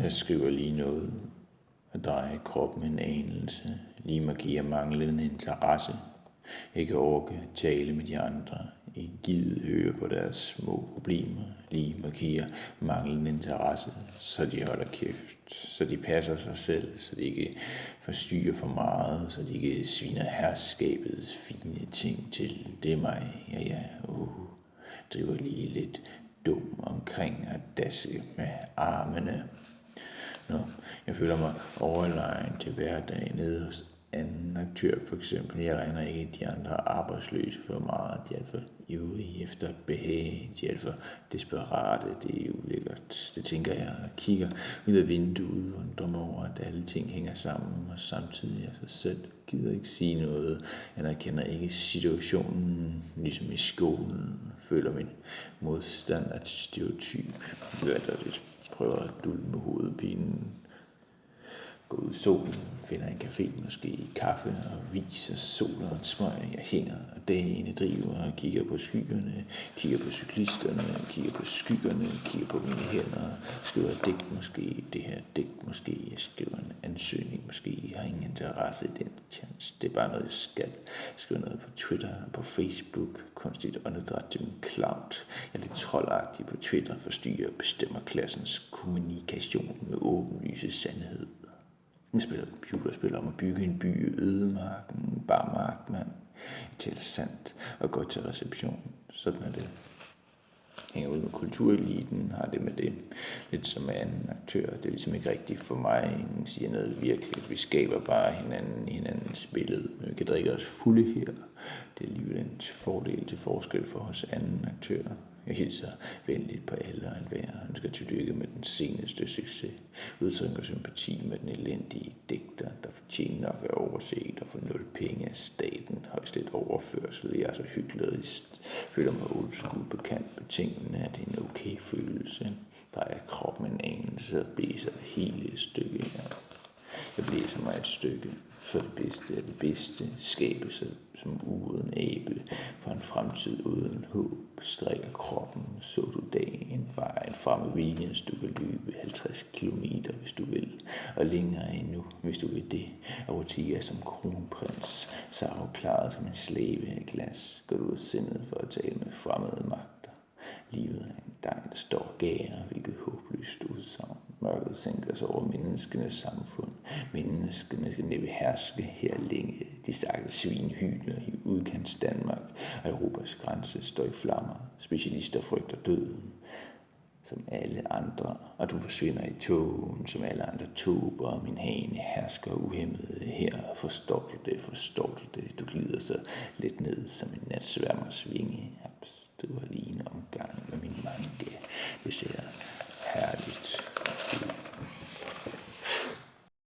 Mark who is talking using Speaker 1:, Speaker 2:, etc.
Speaker 1: Jeg skriver lige noget og drejer kroppen en anelse, lige markerer manglende interesse. Ikke orke tale med de andre, ikke gide høre på deres små problemer, lige markerer manglende interesse, så de holder kæft, så de passer sig selv, så de ikke forstyrrer for meget, så de ikke sviner herskabets fine ting til. Det er mig, driver lige lidt dum omkring at daske med armene. Jeg føler mig overlegen til hverdagen nede hos anden aktør, for eksempel. Jeg regner ikke de andre arbejdsløse for meget. De er alt for ivrige efter et behag. De er alt for desperate. Det er ulækkert. Det tænker jeg og kigger ud af vinduet og undrer mig over, at alle ting hænger sammen, og samtidig er sig selv. Gider ikke sige noget. Jeg anerkender ikke situationen, ligesom i skolen. Føler min modstand at stereotyp. Lidt prøver at dulme hovedpinen. Gå ud i solen, finder en café, måske kaffe og vis og sol og en smøg. Jeg hænger og dagene driver og kigger på skyerne, kigger på cyklisterne, kigger på skyggerne, kigger på mine hænder, skriver et digt måske, det her digt måske, jeg skriver en ansøgning måske, jeg har ingen interesse i den chance, det er bare noget jeg skal. Jeg skriver noget på Twitter og på Facebook, kunstigt åndedræt til min cloud. Jeg er lidt troldagtig på Twitter, forstyrrer og bestemmer klassens kommunikation med åbenlyse sandhed. Jeg spiller computerspil om at bygge en by i ødemarken, barmark, mand. Jeg taler sandt og går til reception. Sådan er det. Hænger ud med kultureliten, har det med det. Lidt som anden aktør. Det er ligesom ikke rigtigt for mig. Ingen siger noget virkelig. Vi skaber bare hinandens billede. Men vi kan drikke os fulde her. Det er alligevel en fordel til forskel for os anden aktør. Jeg hilser venligt på alle og enhver. Han skal tillykke med den seneste succes. Udtrykker sympati med den elendige digter, der fortjener nok at overset og få 0 penge af staten. Højst lidt overførsel. Jeg er så hyklerisk. Føler mig old school bekendt med tingene. Er det en okay følelse? Drejer kroppen en anelse og blæser det hele stykke her. Jeg blæser mig et stykke, for det bedste er det bedste. Skabe sig som uden abe, for en fremtid uden håb. Strikker kroppen, så du dagen, vejen frem med viljen, du kan løbe 50 kilometer, hvis du vil, og længere endnu, hvis du vil det. Og Ortega som kronprins, så afklaret som en slave af glas, går du ud af sindet for at tale med fremmede magter. Livet er en dej, der står og gærer, hvilket håbløst udsagn. Mørket sænker sig over menneskenes samfund. Menneskene skal næppe herske her længe. De stakkels svin hyler i udkants Danmark, og Europas grænse står i flammer. Specialister frygter døden, som alle andre, og du forsvinder i togen, som alle andre tober, og min hane hersker uhæmmet her. Forstår du det? Du glider så lidt ned som en natsværmers vinge. Det var lige en omgang med min manke. Det ser